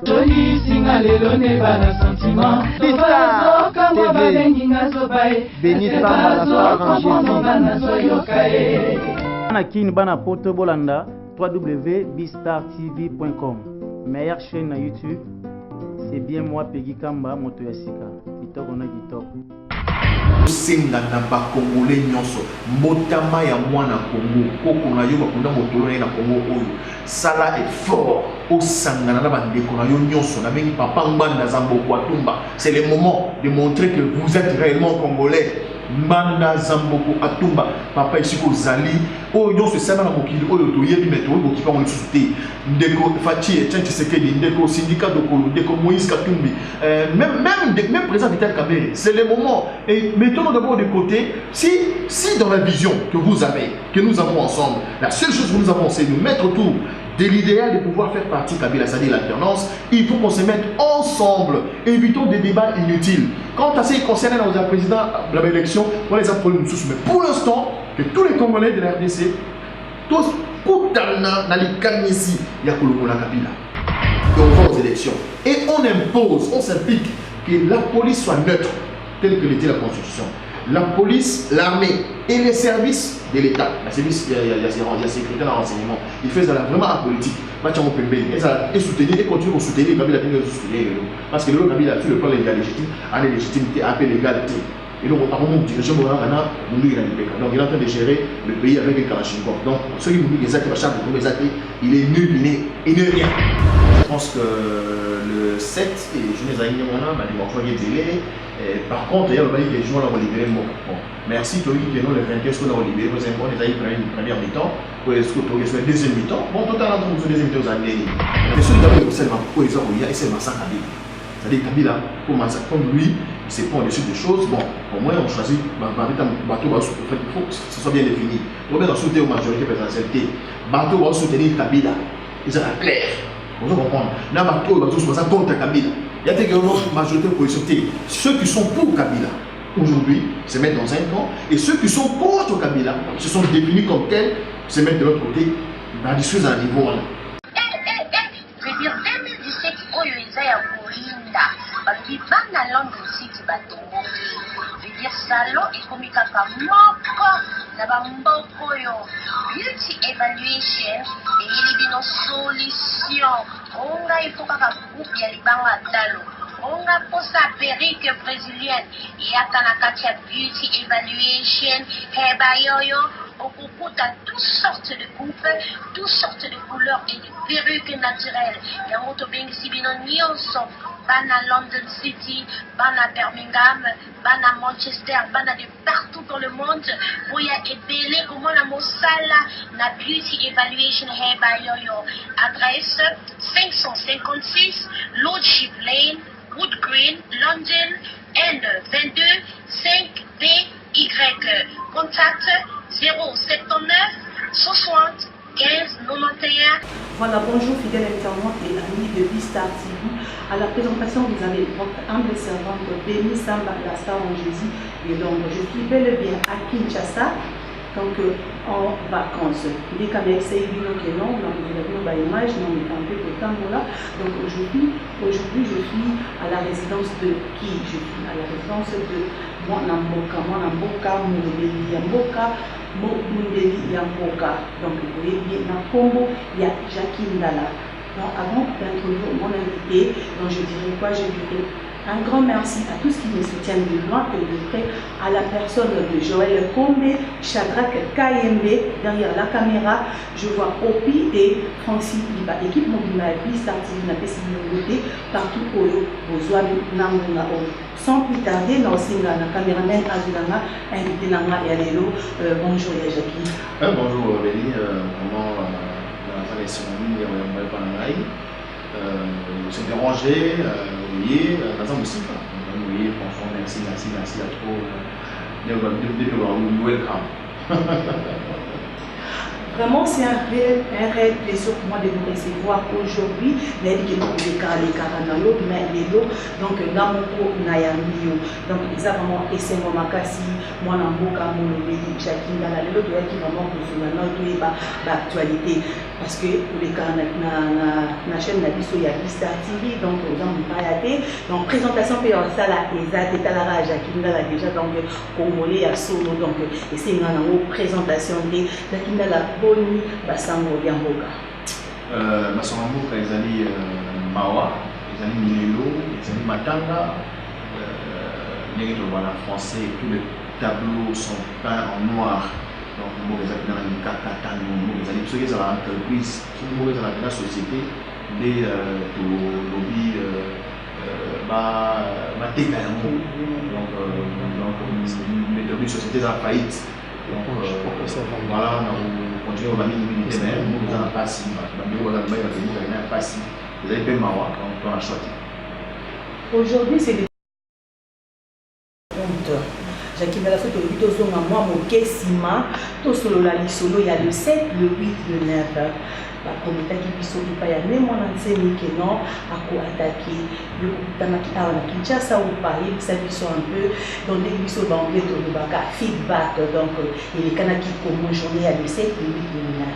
Tony singa lelo ne bana sentiment. Bista TV. Béni Samba la Bana Kin Bana Poto Bolanda www.bistartv.com. Meilleure chaîne na YouTube. C'est bien moi Peggy Kamba Moto Yasika. Kitoko na kitoko. Singa na ba Congolais nyonso motama ya mwana Congo koko na yo bakunda motolo na Congo oyo sala effort au sangana na bandeko na yo nyonso na bengi papa Mbanda Zamboko Atumba. C'est le moment de montrer que vous êtes réellement congolais. Mbanda Zamboko Atumba papa ici ko zali oyo nyonso sala na mokili oyo to yebi meto oyo kipa mo susute ndeko Fachi et Tshisekedi ndeko syndicat de Kolo ndeko Moïse Katumbi même président Vital Kamerhe. C'est le moment et mettons d'abord de côté si dans la vision que vous avez que nous avons ensemble la seule chose que nous avons c'est de mettre autour de l'idéal de pouvoir faire partie Kabila, c'est-à-dire l'alternance, il faut qu'on se mette ensemble. Évitons des débats inutiles. Quant à ce qui concerne la président de l'élection, on les a pris nous tous. Mais pour l'instant, que tous les Congolais de la RDC, tous, dans les cannes ici, il y a Koloko la Kabila. Et on va aux élections. Et on impose, on s'implique que la police soit neutre, telle que l'était la Constitution. La police, l'armée et les services de l'État. Les services, il y a sécurité dans l'enseignement. Ils font vraiment la politique. Et soutenir et continuer à soutenir Kabila parce que le Kabila sur le plan de la légitimité, un peu l'égalité. Et donc, à un moment, donc il est en train de gérer le pays avec les Kalachnikov. Donc, ceux qui nous disent que il est nul, il n'est rien. Je pense que le 7, et je ne sais pas, par contre, il y a les gens qui ont libéré le mot. Merci, Tori, qui est le 21, ce qu'on a libéré. Nous avons une première mi-temps, pour le deuxième mi-temps. Bon, total, on a deuxième mi-temps aux années. Mais celui d'abord, seulement pour les gens, il y a seulement 100 Kabila. C'est-à-dire Kabila, comme lui, il se prend dessus des choses. Bon, au moins, on choisit, bateau va soutenir, il faut que ce soit bien défini. On va soutenir aux majorités présidentielles. Bateau va soutenir Kabila. Ils sont clairs. Vous comprenez? Là, bateau va soutenir contre Kabila. Il y a des majorités pour sauter. Ceux qui sont pour Kabila, aujourd'hui, se mettent dans un camp. Et ceux qui sont contre Kabila, se sont définis comme tels, se mettent de l'autre côté. Dans la discussion à un niveau. Je veux dire, 2017, Oyo Isaiah Borinda, qui va dans Londres City, je veux dire, salon et comme il y a pas beauty evaluation, et il y a une solution. Il faut que groupe ya libanga talo onga posa perruque brésilienne yatanakatia beauty evaluation heba yoyo okukuta toutes sortes de coupes, toutes sortes de couleurs et de perruques naturelles yango tobengisi bino nyonso bana London City, bana Birmingham, bana Manchester, bana de partout dans le monde où il y a ebele comment la mosala na beauty evaluation heba yoyo. Adresse 556 Lordship Lane, Wood Green, London, N22 5DY. Contact 079 60 15 91. Voilà, bonjour fidèles internautes et amis de Bistar TV. À la présentation, vous avez votre humble servante Béni Samba, la star en Jésus. Et donc, je suis bel et bien à Kinshasa, donc en vacances. Dès qu'à c'est une autre non, donc vous avez une image, non, mais un peu de temps là. Donc aujourd'hui, je suis à la résidence de qui? Je suis à la résidence de Mwanamboka, Moulobeli Yamboka, Moulobeli Yamboka. Donc vous voyez bien, dans Congo, il y a Jackie Ndala. Donc avant d'introduire mon invité, donc je dirais quoi? Je dirais un grand merci à tous qui me soutiennent de loin et de près, à la personne de Joël Kombe, Shadrach Kayembe, derrière la caméra, je vois Opi et Francis Liba, équipe mobile Bistar TV, partout où vous avez sans plus tarder, dans la caméraman Azulanga, invité Nanga et Alélo. Bonjour Jackie. Bonjour Béni, comment la élection c'est dérangé, oui, dans un aussi. Oui, franchement, merci à trop. Welcome. Vraiment, c'est un réel plaisir pour moi de vous recevoir aujourd'hui. Les Caranalo, donc Namoko Nayamio. Donc, ils ont vraiment essayé de Makasi, Mwanamboka, Moulobeli, Jackie, Nalalo, qui vraiment pour l'actualité. parce que pour les cas na chaîne na biso ya Star TV donc aux gens pas yaté donc présentation pe ça là exact et la rage qui là déjà donc congolais ya solo donc et c'est une présentation de la boni basango ya mboka basango mboka ezali mawa ezali milelo ezali matanga ndenge tolobana français tous les tableaux sont peints en noir. Donc, nous avons dans les cas nous avons ceux qui sont dans l'entreprise, nous avons dans la société, des lobbies, donc les sociétés en faillite. Donc, voilà, nous continuons à minimiser, mais nous avons pas si, nous avons pas si, vous avez payé Mawa, donc on a choisi. Aujourd'hui, c'est des comptes. Jacques Balasso to vito zonga moi mon kesima to solo la lisolo il y a le 7 le 8 le 9 ba komita ki biso pa ya ne mona nsemi ke non ako attaquer le kutana ki awa na Kinshasa ou Paris ça biso un peu donc les biso ba anglais to ba ka feedback donc il est kana ki comme journée à le 7 le 8 le 9.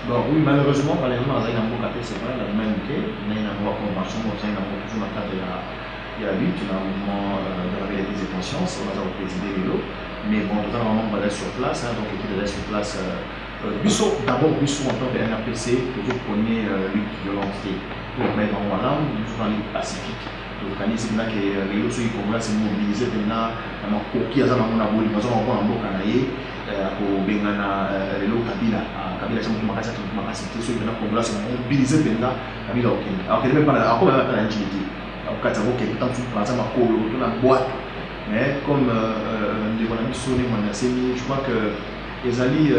Bon oui malheureusement par exemple dans un emboka c'est vrai la même que na ina mwa convention on a toujours ma carte il y a lutte, il y a un mouvement de la réalité des consciences, on va présider Vélo, mais bon, tout à l'heure, on va aller sur place, hein, donc l'équipe est sur place. D'abord, Bissot en tant qu'NRPC, toujours connaît lutte violence pour mettre en Wallam, toujours dans les Pacifique. Donc, quand il y a que Vélo, ceux qui sont là, c'est mobilisé maintenant, dans mon coquille, dans mon aboli, dans mon aboli, dans mon canaille, pour Bengana, Vélo, Kabila, c'est mon capacité, ceux qui sont là, c'est mobilisé maintenant, Kabila, ok. Alors, il n'y a même pas l'intimité. Mais comme je crois que les alliés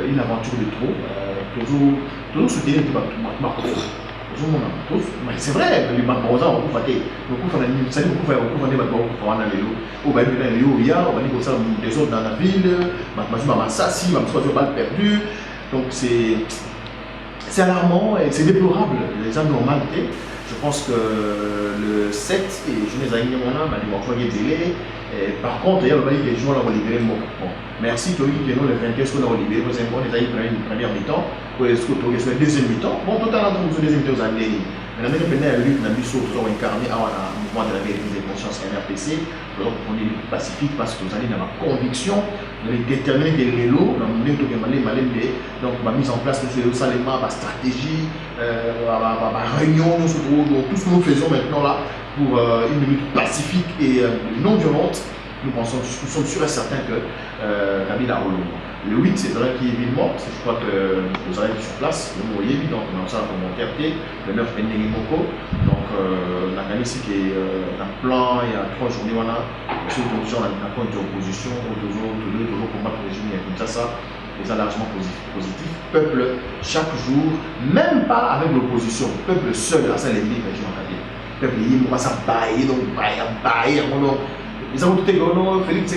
une aventure de trop toujours soutenir c'est vrai les macarons on peut faire des autres dans la ville donc c'est alarmant et c'est déplorable les anormalités. Je pense que le 7 et je les ai mis mon âme, par contre, il y a les gens qui ont libéré le mot. Merci, Tori, qui est le 21 qu'on a libéré, nous avons une première mi-temps, pour le deuxième mi-temps. Bon, tout à l'heure, nous avons deuxième mi-temps aux années. Maintenant, nous avons une lutte, nous avons incarné un mouvement de la vérité des consciences NRPC, donc on est pacifique parce que nous avons une conviction, nous avons déterminé que les lots, nous avons donc la mise en place de ce Salema, la stratégie, la réunion, tout ce que nous faisons maintenant là pour une lutte pacifique et non violente. Nous sommes sûrs et certains que Kabila a rôle. Le 8, c'est vrai qu'il est évidemment, je crois que vous allez être sur place, le mot est donc on a ça pour monter le 9 Pendeng Moko, donc la ici qui est un plan, il y a 3 journées, on a sur la point d'opposition, toujours combattre le régime comme ça, les largement positif. Peuple, chaque jour, même pas avec l'opposition, peuple seul, là, ça l'ennemi, peuple, il va s'abailler, donc bailler, ils ont tout été Félix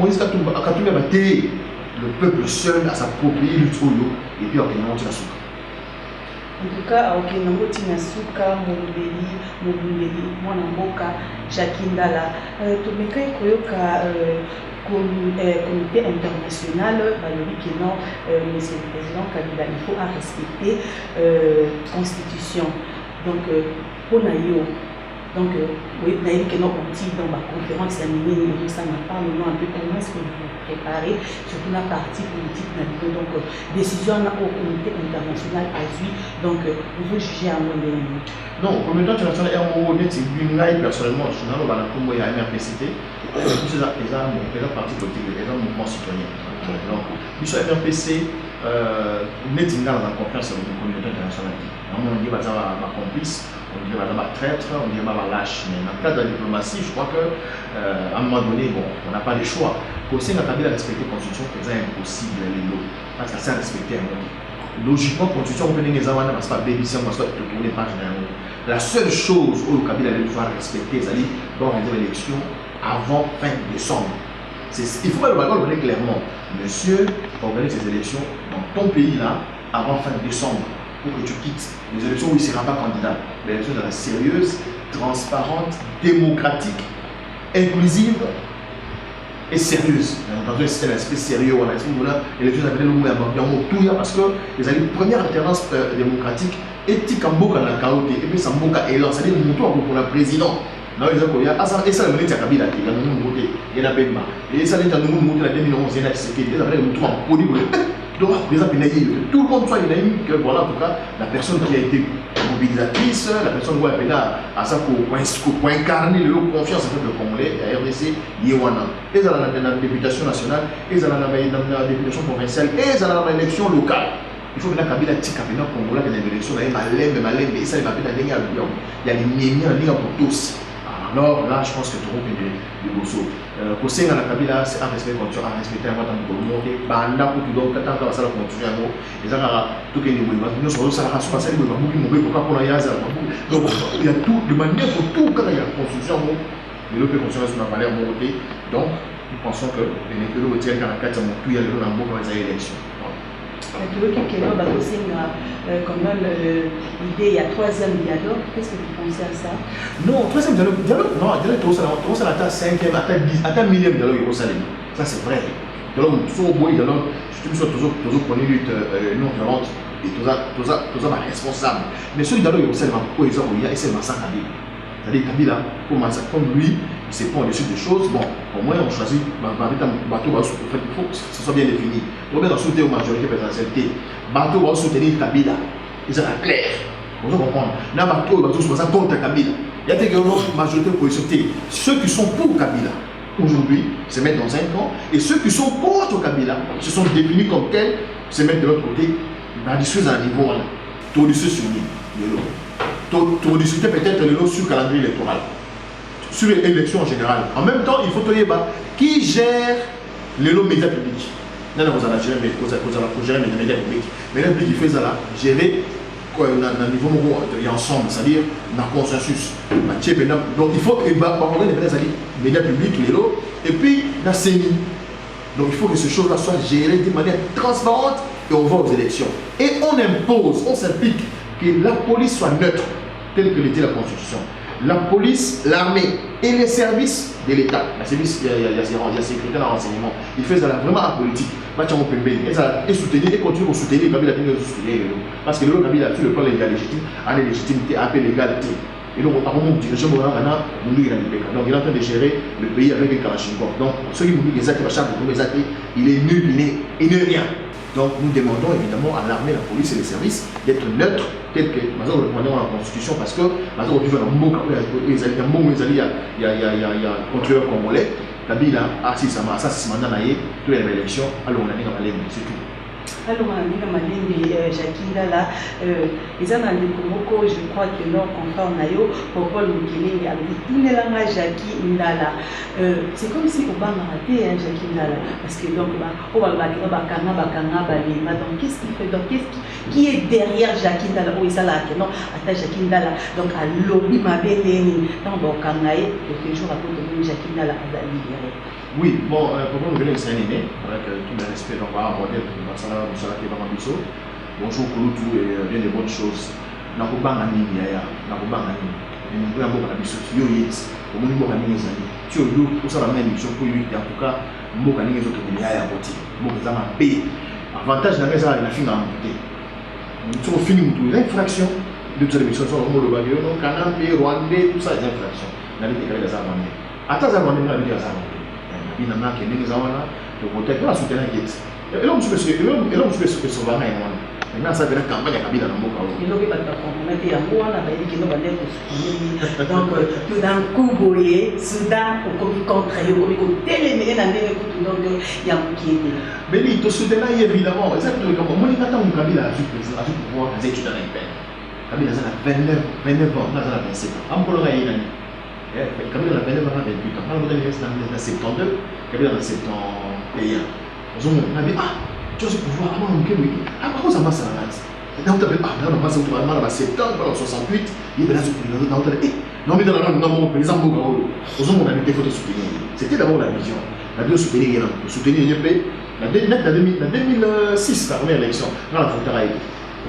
Moïse Katumba, le peuple seul à s'approprier le trou et puis on a la souka. En tout cas, ok, nango tina suka, Mobili, Mwanamboka, Jakindala. Tomeka koyoka comité international, monsieur le président Kabila, il faut respecter constitution. Donc, pour Nayo. Donc, oui, on a dit que nous dans ma conférence, ça m'a parlé un peu comment est-ce que vous préparez, surtout la partie politique. Donc, décision au comité international à lui. Donc, vous pouvez juger à mon avis. Non, le comité international est un mot honnête, personnellement, je suis dans le MRPCT. C'est un parti politique, c'est un mouvement citoyen. Donc, nous sommes MRPC, nous sommes dans la confiance avec le comité international. On dit que c'est ma complice. On dirait ma traître, on dirait ma lâche. Mais dans le cadre de la diplomatie, je crois qu'à un moment donné, bon, on n'a pas le choix. Aussi, on a pas respecter la Constitution, c'est impossible les lots. Parce que c'est à respecter un moment. Logiquement, la Constitution, on peut les avoir, parce que bénéficier, on va se tourner page d'un mot. La seule chose où le Kabila allait devoir respecter, c'est d'organiser l'élection avant fin décembre. Il faut le dire clairement. Monsieur, organise ces élections dans ton pays là, avant fin décembre. Pour que tu quittes les élections où il ne sera pas candidat. L'élection sera sérieuse, transparente, démocratique, inclusive est sérieuse. Dans un système aspect sérieux, on a dit que l'élection s'appelait le Moutouya parce que les années première alternance démocratique éthique en boka na kaote et puis ça boka élan, c'est-à-dire Moutou pour la président. Non, ils ont quoi? Et ça, le ministre Kabila qui a nous voté, il y a Bemba. Et ça, il y a nous voté la 2011, il y a Tshisekedi, il y a Moutou en poli. Donc, tout le monde soit unanime que voilà, en tout cas, la personne qui a été mobilisatrice, la personne qui a été à ça pour incarner le confiance en fait, le Congolais, la RDC, Yewana. Et dans la députation nationale, et dans la députation provinciale, et dans l'élection locale. Il faut que la Kabila tika pena Congolais dans l'élection, il y a malem, et ça, il va faire la ligne à Lyon. Il y a les miens, la ligne pour tous. Alors là, je pense que tout le monde est bosso. Pour ce la Kabila, c'est un respect contre un respecter un temps pour monter. Banda pour tout donc tant que ça la continue à nous. Et ça tout est niveau. Nous sommes ça la race parce que nous avons beaucoup pour pour la yaza. Donc il y a tout de manière pour tout quand il y a construction mais le construction sur la valeur monter. Donc nous pensons que les que le retient 44 mon tout il y a le dans beaucoup les élections. Tu veux quelqu'un va aussi quand même l'idée, il y a troisième dialogue. Qu'est-ce que vous pensez à ça? Non, troisième dialogue, non, dialogue, ça atteint cinquième, atteint millième dialogue au Salem. Ça c'est vrai. Dialogue, tout au bout, dialogue, je suis toujours connu lutte non violente et tout ça responsable. Mais ce dialogue au Salem, pourquoi ils ont eu et c'est Massa Kabila. C'est-à-dire Kabila, comme lui, il ne sait pas au-dessus des choses. Bon, au moins on choisit bateau, il faut que ce soit bien défini. Donc, dans soutenir aux majorités présidentielles, bateau va soutenir Kabila. Ils sont clairs. Vous comprenez? Dans bateau, il va soutenir contre Kabila. Il y a des majorités pour soutenir ceux qui sont pour Kabila. Aujourd'hui, se mettent dans un camp. Et ceux qui sont contre Kabila se sont définis comme tels, se mettent de l'autre côté. On a discuté à un niveau, tout discuté sur l'île. Pour discuter peut-être sur le calendrier électoral, sur les élections en général. En même temps, il faut te dire qui gère les médias publics. Nous allons gérer les médias publics. Mais les médias publics, il fait ça, gérer dans le niveau où ensemble, c'est-à-dire dans le consensus. Donc il faut que les médias publics, et puis dans le CENI. Donc il faut que ces choses-là soient gérées de manière transparente et on va aux élections. Et on impose, on s'implique que la police soit neutre, telle que l'était la Constitution. La police, l'armée et les services de l'État. Les services, il y a sécurité dans l'enseignement. Il fait ça vraiment en politique. Et soutenir, et continuer à soutenir, parce que le Kabila, sur le plan légal légitime, a une légitimité, a une légalité. Et donc, à un moment, il est en train de gérer le pays avec un Kalachnikov. Donc, ceux qui nous disent que il est nul, il n'est rien. Donc nous demandons évidemment à l'armée, la police et les services d'être neutres, tel que nous reprenons la Constitution, parce que il y a contrôleur congolais, Kabila a assis ce mandat, tous les élections, alors on a dit c'est tout. Alors, Jackie Ndala, les Anandékomoko, je crois que leur confrère Nayo, pour Paul Mukele, a dit Jackie Ndala. C'est comme si Obama a raté Jackie Ndala. Parce que donc, qu'est-ce qu'il fait? Donc, qui est derrière Jackie Ndala? Oh, ça là, non, attends, Jackie Ndala. Donc, à lobby, ma belle, dans le Kangaï, quelques jours après, Jackie Ndala a libéré. Oui, bon, pour nous, c'est un aîné, avec tout le respect, on va aborder Moussala qui est dans ma biseau. Bonjour, Kouloutou, et bien des bonnes choses. Nakubanga nini yaya, nakubanga nini. Et nous voulons avoir la biseau, tu y es, au moins, nous avons des amis. Tu es là, pour ça, la même mission pour lui, en tout cas, nous avons des autres qui sont à côté. Nous avons payé. Avantage de la maison, il a fini à monter. Nous avons fini l'infraction de toutes les missions, nous avons le bagage, nous avons payé, Rwandais, tout ça, les infractions. Nous avons déclaré les Rwandais. Attends, les Rwandais, nous avons dit les Rwandais. Il y a des gens qui ont été soutenus. Et là, on se fait sauver. Maintenant, ça fait la campagne à Kabila dans le Moka. Il n'y a pas de compromettre. Il y a un point, qui nous va être soutenus. Donc, tout d'un coup, Soudan, comme contre, comme téléméné dans les coups, donc il y a un qui est. Mais il te soutient évidemment. Exactement comme moi, il y a un Kabila à pouvoir des études dans les pays. Kabila a 29 ans, là, ça a 27 ans. En Pologne, il y a Kabila a 29 ans, 28 ans. Quand on est en 72, Kabila a 71. On a dit, tu as ce pouvoir, comment on peut le dire? Par contre, ça m'a ça là. Dans le passé, on a 70, 68, il y a des gens qui non, mais dans le président Bougaro, on a des défauts de soutenir. C'était d'abord la vision. La vision soutenir, soutenir l'IP. En 2006, la première élection, dans la frontière aérienne.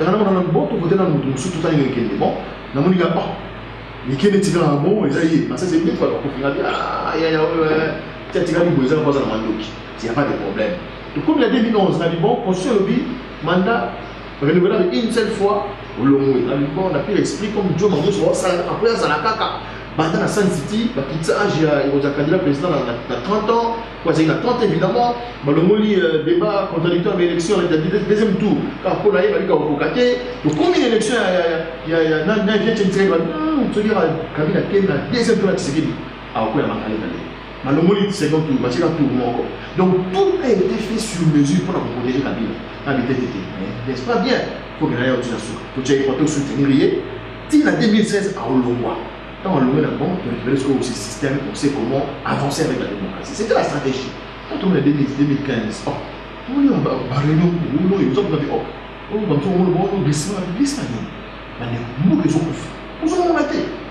Dans le bon, on votait dans le sous tout à l'heure. Bon, dans mon gars, les Kenya tirent un bon, et ça y est, c'est bien quoi. On a dit, Tu as tiré les boisons dans le mandoki. Il n'y a pas de problème. Donc, comme il y a 2011, on a dit bon, constitution le mandat renouvelable une seule fois. On a pris l'esprit comme Joe Mando, après ça la caca. Dans la Sun City, il y a un candidat président dans 30 ans, il y a 30 évidemment, le débat contradictoire avec l'élection, le deuxième tour, quand Paul Aïe va dire qu'il comme une élection, il y a un vient de dire, tu dis, Kabila, la deuxième tour, c'est qu'il a quoi à Malomoli, second tour, il y a un tour. Donc tout a été fait sur mesure pour protéger Kabila. N'est-ce pas bien? Il faut que l'on ait un soutenir. Si la 2016 a Olongwa, quand on a bon, on récupère ce système, on sait comment avancer avec la démocratie. C'était la stratégie. Quand on est en 2015, on est en Barreau, on est en Barreau, on est en glissement,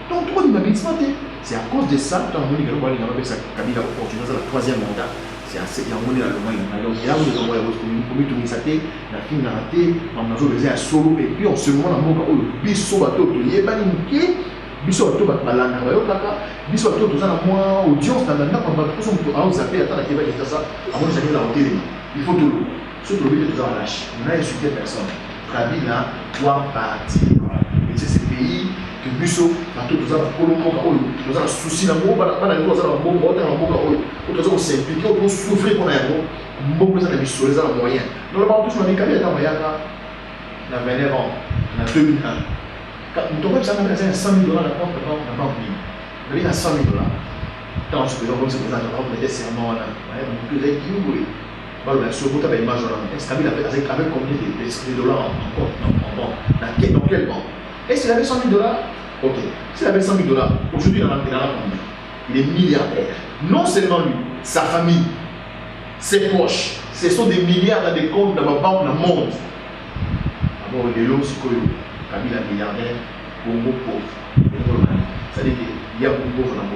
donc, tout le monde c'est à cause de ça que on a fait Kabila opportunité la troisième mandat. C'est assez bien, on est à l'Allemagne. Donc, il y a des gens qui ont été la fin de raté, on a joué à solo, et puis on se demande à mon biso bateau, il y a pas une biso bateau, balana, biso bateau, tout ça, moins audience, dans la nappe, on va tous on s'appelle, attends, la Québec, ça, avant de la télé. Il faut tout le surtout le tout ça lâche. On a insulté personne. Kabila doit partir. Et c'est ces pays que biso, bateau, tout ça, tout ça, souci d'amour, pas la chose, ça, on doit s'impliquer, on doit souffrir pour un beaucoup de biso, les moyens. Nous avons tous dit Kabila est en moyen dans 29 ans, dans 2001. Nous avons ça, on a 100 000 $ la compte, on n'a pas oublié. On a 100 000 $. Quand on se présente comme ça, on mettait serment là. Donc, vous avez dit, oui. Voilà, sur votre image, est-ce qu'il avait combien de dollars en compte? Dans quelle banque? Est-ce qu'il avait 100 000 $? Ok. S'il avait 100 000 $, aujourd'hui, il en a combien? Il est milliardaire. Non seulement lui, sa famille, ses poches, ce sont des milliards dans des comptes dans ma banque dans le monde. Alors, les lots, c'est quoi? Kabila milliardaire, Congo pauvre. C'est-à-dire qu'il y a beaucoup pauvres dans le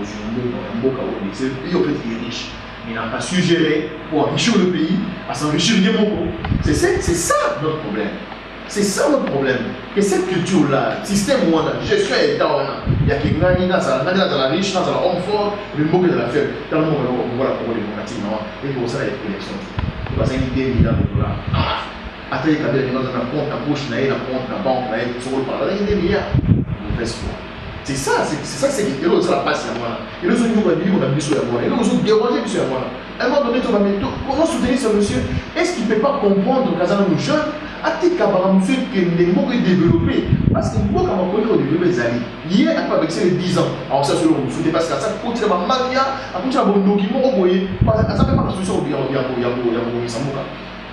pays, c'est le pays au fait qui est riche. Mais il n'a pas su gérer pour enrichir le pays, à s'enrichir les Moko. C'est ça notre problème. C'est ça notre problème. Que cette culture-là, système où on a gestion et il y a qui gagne dans la riche, dans la homme fort, le mot de la faible. Dans le monde, on voit la propos démocratique, non? Et pour ça, il y a des élections. Il va s'inviter 1 milliard de $. Après, il y a des gens dans un compte, un poche, un compte, une banque, un compte, il y a des milliards. C'est ça, c'est que les autres, ça passe à moi. Et les autres, on a mis sur la moi. Et les autres, ont dérangé sur moi. À un moment donné, tu vas mettre comment soutenir ce monsieur? Est-ce qu'il ne peut pas comprendre que nos jeunes, à titre monsieur, que les mots est développé? Parce que les mots qu'on a développé, les alliés. Hier, à quoi avec ces 10 ans? Alors, ça, c'est le soutenir parce que ça coûte la mafia, à coûter la bonne document, vous voyez. Parce que ça ne fait pas la solution au bien,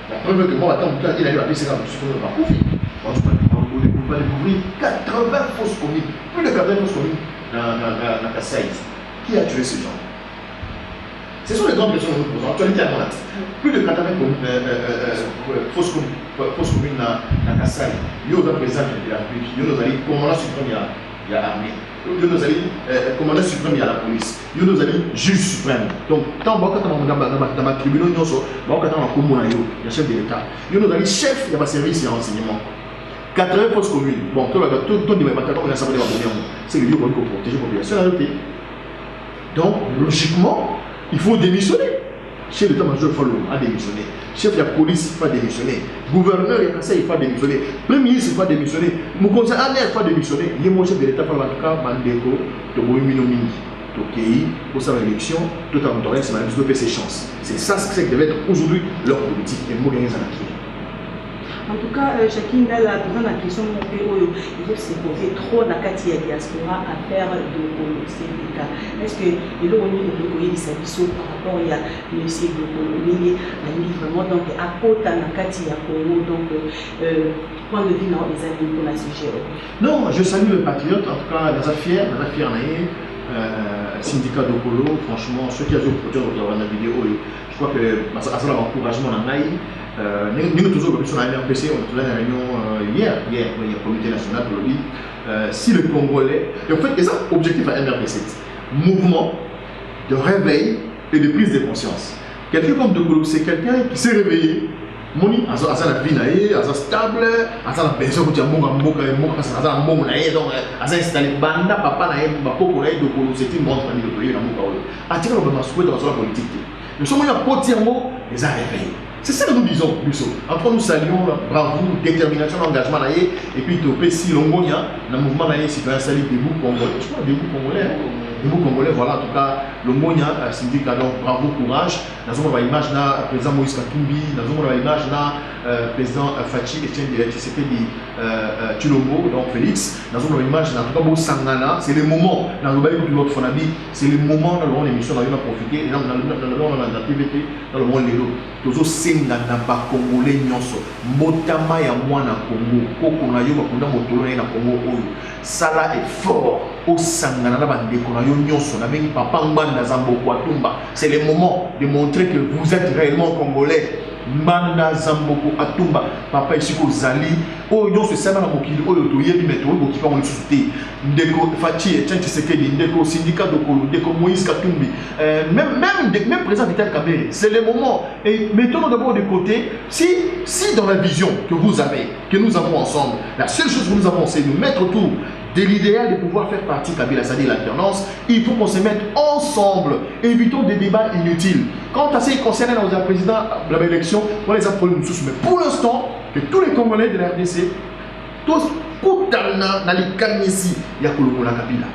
la preuve que moi, attends, il a eu la PCA, je suis pas profit. On va découvrir 80 fausses communes, plus de 80 fausses communes dans Kassaï. Qui a tué ces gens? Ce sont les grandes questions que nous posons. Actualité à moi, plus de 80 fausses communes dans Kassaï. Il y a un président de la République, il y a un commandant suprême, il y a l'armée. Il y a un commandant suprême, il y a la police. Il y a un juge suprême. Donc, quand on dans ma tribunal, il y a un chef de l'État. Il y a un chef de service et renseignement. 80 fausses communes. Bon, tout le monde c'est le lieu pour protéger la population. Donc, logiquement, il faut démissionner. Chef d'état-major a démissionné. Chef de la police il faut démissionner. Gouverneur il faut démissionner. Premier ministre il faut démissionner. Mon conseil il faut démissionner. Il y a mon chef de l'État, en tout cas, Mandeko, Toboy Minomini. Tokéi, pour sa élection, tout à l'heure, c'est de faire ses chances. C'est ça ce que devait être aujourd'hui leur politique. Et moi, gagner ça. En tout cas, chacun a la question il faut se poser trop dans la diaspora à faire de syndicat. Est-ce que le revenu de Bokoye de Sabiso par rapport à M. Bokoye vraiment donc à côté dans la Congo, donc point de vue dans les amis pour la sujet? Non, je salue le patriote, en tout cas, les affaires, syndicat de Polo, franchement, ceux qui ont produit la vidéo, je crois que ça a un encouragement dans l'AI. Nous sommes toujours sur la RPC, on a une réunion hier, le comité national pour le dire. Si le Congolais, et en fait, c'est ça l'objectif à MRPC, mouvement de réveil et de prise de conscience. Quelqu'un comme De Gaulle, c'est quelqu'un qui s'est réveillé, moni aza la vie naé aza stable aza la besoin de mboka parce que aza mbongo naé donc aza installé banda papa naé bakoko naé donc c'est une grande famille de pays na mboka oyo atika lo ba souhaite dans la politique nous sommes à côté ngo les a réveillés. C'est ça que nous disons, en tout cas, nous saluons la bravoure, détermination, l'engagement et puis topé si longonia, le mouvement citoyen sali debout congolais. Je crois debout congolais. Debout congolais, voilà, en tout cas, longonia syndicat donc bravo, courage. Nous avons l'image de président Moïse Katumbi, nous avons l'image de président Fachi Etienne de Tshisekedi Tshilombo, donc Félix. Nous avons l'image de tout cas Sangana. C'est le moment, dans le bail de l'autre Fonabi, c'est le moment dans l'émission dans a profité, dans la TVT, dans le monde de l'eau. Toujours na ba congolais nyonso motama ya mwana Congo koko na yo bakunda motolo na Congo oyo sala effort au sangana na bandeko na yo nyonso na bengi papa nganda Zamboko Atumba. C'est le moment de montrer que vous êtes réellement congolais. Mbanda Zamboko Atumba papa ici ko zali oyo nyonso sala na mokili oyo toyebi meto oyo kipa on souté ndeko Fachi Etienne Tshisekedi ndeko syndicat de Kolo ndeko Moïse Katumbi même président Vital Kamerhe. C'est le moment et mettons-nous d'abord de côté si dans la vision que vous avez que nous avons ensemble la seule chose que nous avons c'est de mettre autour de l'idéal de pouvoir faire partie Kabila, c'est-à-dire l'alternance, il faut qu'on se mette ensemble. Évitons des débats inutiles. Quant à ce qui concerne la président de l'élection, on les a problèmes sous. Mais pour l'instant, que tous les Congolais de la RDC, tous, dans les calmes ici, il y a Kabila.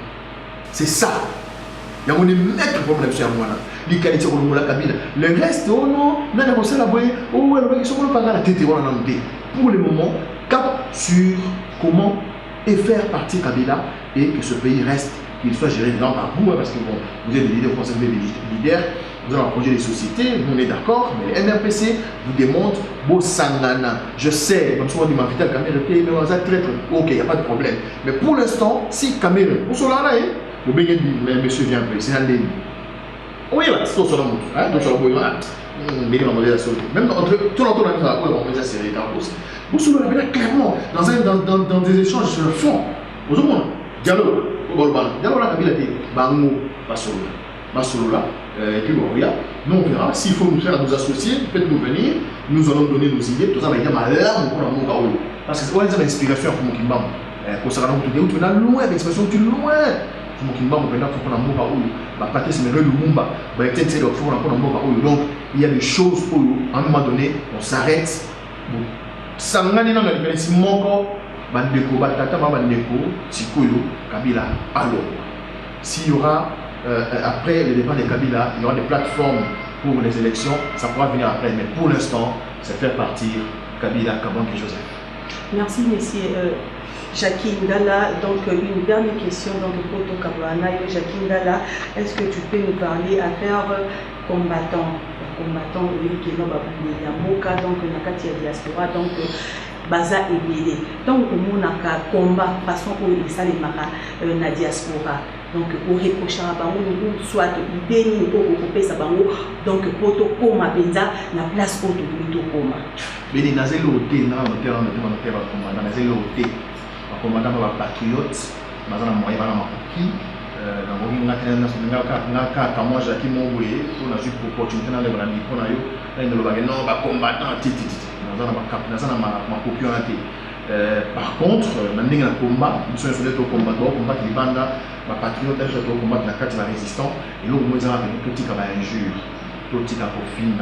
C'est ça. Il y a un maître problème sur moi. Les qualités de la Kabila. Le reste, oh non, non, non, c'est la boîte. Oh, ils sont pas dans la tête. Pour le moment, cap sur comment et faire partie Kabila et que ce pays reste, qu'il soit géré dedans par vous, parce que bon, vous êtes des leaders, vous concernez des leaders, vous avez un projet de société, on est d'accord, mais le MRPC vous démontre beau sangana. Je sais, comme souvent dit ma Vital Kamerhe, mais on va être ok, il n'y a pas de problème. Mais pour l'instant, si Kamerhe, vous serez là, le bégué dit, mais monsieur vient plus, c'est un déni. Oui, c'est tout sur la montre, hein, tout sur la montre. Même entre tout l'entour de la on va dire c'est vous soulevez là clairement dans des échanges sur le fond. Vous avez dialogue, dialogue là, Kabila dit, bango, basolola, et puis bon, regarde, nous on verra s'il faut nous faire nous associer, peut-être nous venir, nous allons donner nos idées, tout ça va dire malade pour l'amour kaolo. Parce que c'est quoi les inspirations pour mon kimbam, pour ça on te dit, tu vas loin, l'expression tu loin. Mon kimbam, on peut faire pour l'amour kaolo. Patrice Merle Lumumba, donc il y a des choses où à un moment donné on s'arrête. Sangani na ngani si moko bandeko batata bandeko sikoyo Kabila alors s'il y aura après le départ de Kabila il y aura des plateformes pour les élections ça pourra venir après mais pour l'instant c'est faire partir Kabila Kabange Joseph. Merci monsieur Jackie Ngala, donc une dernière question donc pour ton Kabana, Jackie Ngala, est-ce que tu peux nous parler à faire combattant qui est dans Moka donc nakati ya diaspora donc baza ebele donc omonaka combat façon oyo esalemaka na diaspora donc oreprochaka bango soit ibeni mpoko kopesa bango donc po tokoma mpenza na place oyo tokoki tokoma beni nazelo te na noter bakomanda nazelo te bakomanda bapatriote baza na moyen bana makoki quand moi j'ai mon boulot, on a eu pour opportunité dans les bras on a eu un non combattant titi dans ma copie par contre maintenant un combat nous sommes sur le combat combattre les bandes ma patriote je dois combattre la carte résistant et là moi ça avec tout petit comme injure tout petit à profit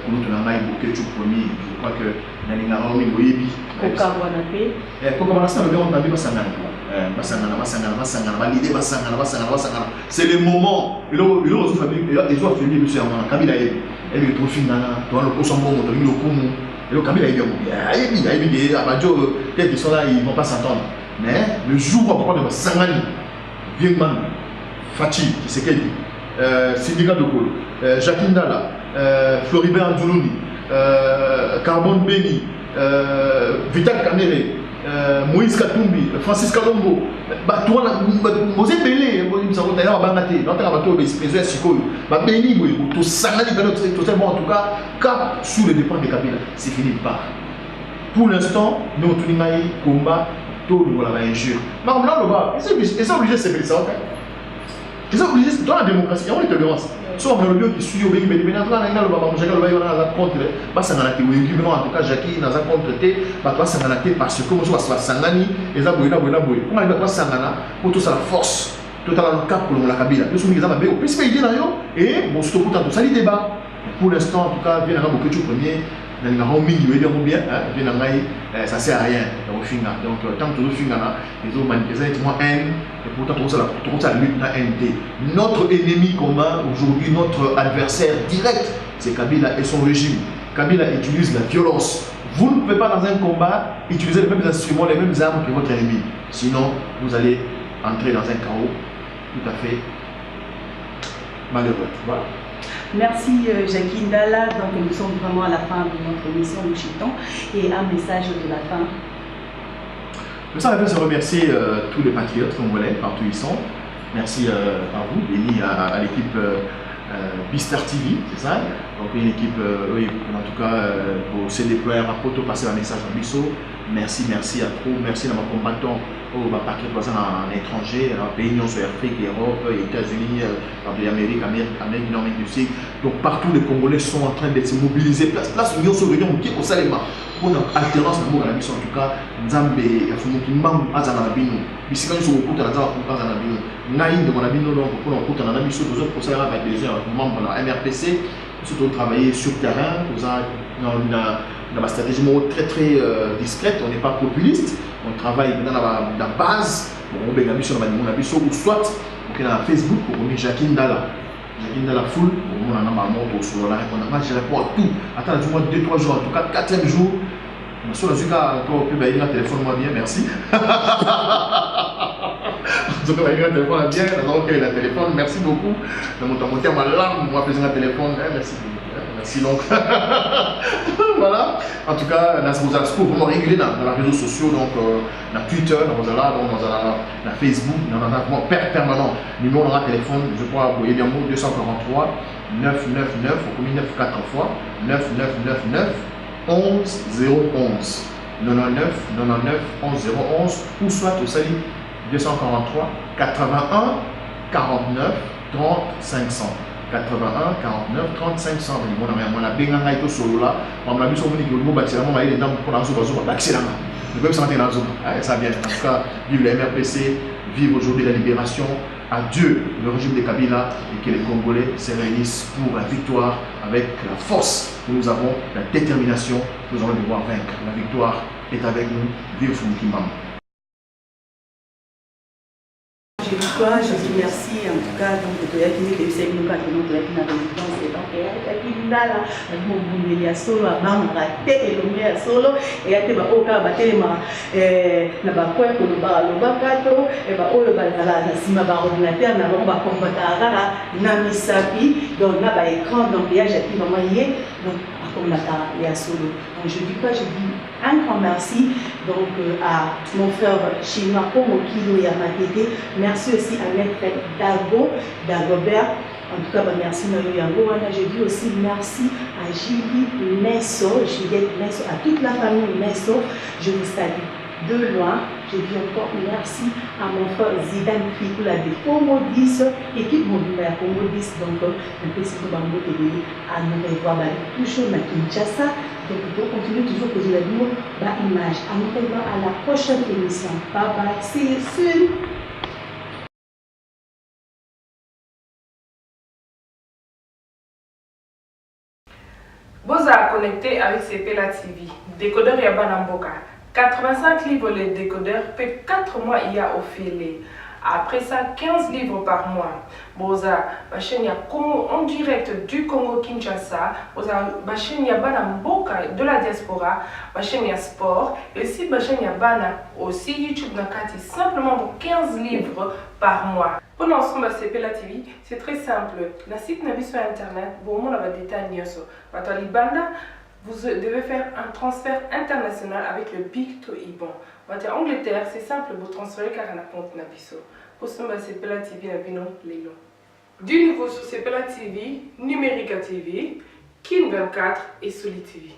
pour nous on a évoqué tout premier je crois que dans les narrows mais oui c'est le moment ils ont fait monsieur Amana Kabila et le profil nana toi le poisson bon le kumu et le Kabila il abajo peut-être qu'ils sont là ils vont pas s'entendre mais le jour où on parle de Sangani Viengman Fachi Tshisekedi syndicat de Kolo Jacques Ndala Floribert Ndoulouni Carbone Beni Vital Kamerhe Moïse Katumbi, Francis Kalombo, vous êtes belé, vous savez, d'ailleurs, Bangaté, notre amateur, les Sikoyo, Béni, tout ça, totalement en tout cas, cap sous le départ de Kabila, c'est fini de part. Pour l'instant, nous avons tout combat, tout le monde a injure. Mais on a le bas, ils sont obligés de se faire ça, en fait. Ils sont obligés, dans la démocratie, il y a une tolérance. soit on a le qui suit au pays, mais maintenant, on a le baba, on a la contre, ça n'a été, oui, en tout cas, Jackie, dans un contre, ça n'a été parce que, comme ça, Sangani, et ça, on a dit, Sangana, pour tout ça, la force, tout à le cap pour la Kabila. Nous sommes des amis, au plus, il y a et bon, c'est tout ça, les débats. Pour l'instant, en tout cas, bien avant beaucoup de premier. Ça sert à rien. Donc, tant que nous finissons, ils ont manifesté haine, et pourtant, tout ça lutte dans NT. Notre ennemi commun aujourd'hui, notre adversaire direct, c'est Kabila et son régime. Kabila utilise la violence. Vous ne pouvez pas, dans un combat, utiliser les mêmes instruments, les mêmes armes que votre ennemi. Sinon, vous allez entrer dans un chaos tout à fait malheureux. Voilà. Merci Jackie Ndala. Donc nous sommes vraiment à la fin de notre émission Nous Chitons et un message de la fin. Le message de la fin, c'est remercier tous les patriotes congolais partout où ils sont. Merci à vous, béni à l'équipe Bistar TV, c'est ça. Donc une équipe, oui, en tout cas, pour se déployer à Poto, passer un message en Bissau. Merci à trop, merci à mes combattants au paquet de voisins en étranger, dans les pays sur Afrique, Europe, États-Unis, Amérique du Nord, Amérique du Sud. Donc partout les Congolais sont en train de se mobiliser. Place Union sur l'Union, qui est au Salema. Pour une alternance dans la mission, en tout cas, Nzambe, Yafumoukimam, Azanabino, Bissika, nous sommes au Kouta, Azanabino, Naïm, de Monabino, donc pour le Kouta, Nanabiso, nous autres conseillers avec des membres de la MRPC, surtout travailler sur le terrain, dans ma stratégie très discrète, on n'est pas populiste, on travaille dans la base, on a mis sur ou soit on a Facebook pour on Jackie Ndala. Jackie Ndala full, on a un sur la réponse, je réponds à tout. Attends, du moins 2-3 jours, en tout cas 4e jour, sur le cas, toi, téléphone-moi bien, merci. Donc, on va écrire un téléphone bien, donc il a un téléphone, merci beaucoup. Dans mon terme, ma larme, moi, plaisir un téléphone, merci. Merci donc. Voilà. En tout cas, nous avons vraiment régulier dans les réseaux sociaux, donc dans Twitter, dans Facebook, dans vraiment permanent. Numéro dans le téléphone, je crois, vous voyez bien mot 243 999, au commis 9 4 fois, 9999 11 011. 99 99 11 011 ou soit au Sali 243 81 49 30 500. 81 49 30 500. On a bien gagné tout solo là. On a vu son monique, le mot bâtiment, on a eu des dents pour la zone, l'accélérat. Nous pouvons sentir dans la zone. Ça vient. En tout cas, vive la MRPC, vive aujourd'hui la libération. Adieu le régime de Kabila et que les Congolais se réunissent pour la victoire avec la force que nous avons, la détermination. Nous allons devoir vaincre. La victoire est avec nous. Vive Fumukimam. Je vous remercie en tout cas donc de la clinique de Séville quand nous de la résidence et donc il y a là mon boulot ya solo abang raté et le mien solo et ate ba oka ba telema na ba kwa ko ba lo ba kato et ba oyo ba la na sima ba ordinateur na ba combattre rara na misapi donc na ba écran donc il y a j'ai vraiment yé donc comme la ya solo. Donc je dis quoi, je dis un grand merci donc à mon frère chinois Kongo Kilo Yamatete. Merci aussi à Maître Dagobert. En tout cas, merci Mario Yango. Je dis aussi merci à Julie Messo, Juliette Messo, à toute la famille Messo. Je vous salue de loin. Je dis encore merci à mon frère Zidane Fikula de Congo 10, équipe mobile à Congo 10. Donc, un petit peu à nous revoir toujours à Kinshasa. Donc, pour continuer toujours à poser la image. À nous revoir à la prochaine émission. Bye bye. See you soon. Vous êtes connecté avec CPLA TV, décodeur Yabana Mboka. 85 livres les décodeurs, peut 4 mois il y a au filet. Après ça, 15 livres par mois. Boza, ma chaîne en direct du Congo Kinshasa. Boza, ma chaîne Yabana Mboka de la diaspora. Ma chaîne sport. Et aussi ma chaîne Yabana aussi YouTube Nakati. Simplement pour 15 livres par mois. Pour l'ensemble de CPLA TV, c'est très simple. Le site n'a sur internet. Bon, on a des détails. Matali Banda. Vous devez faire un transfert international avec le Big to Iban. En Angleterre, c'est simple, vous transférez car on a compte Nabiso. Pour ce moment, c'est CPLA TV Nabino Lelo. Du nouveau sur CPLA TV, Numérica TV, Kin 24 et Soli TV.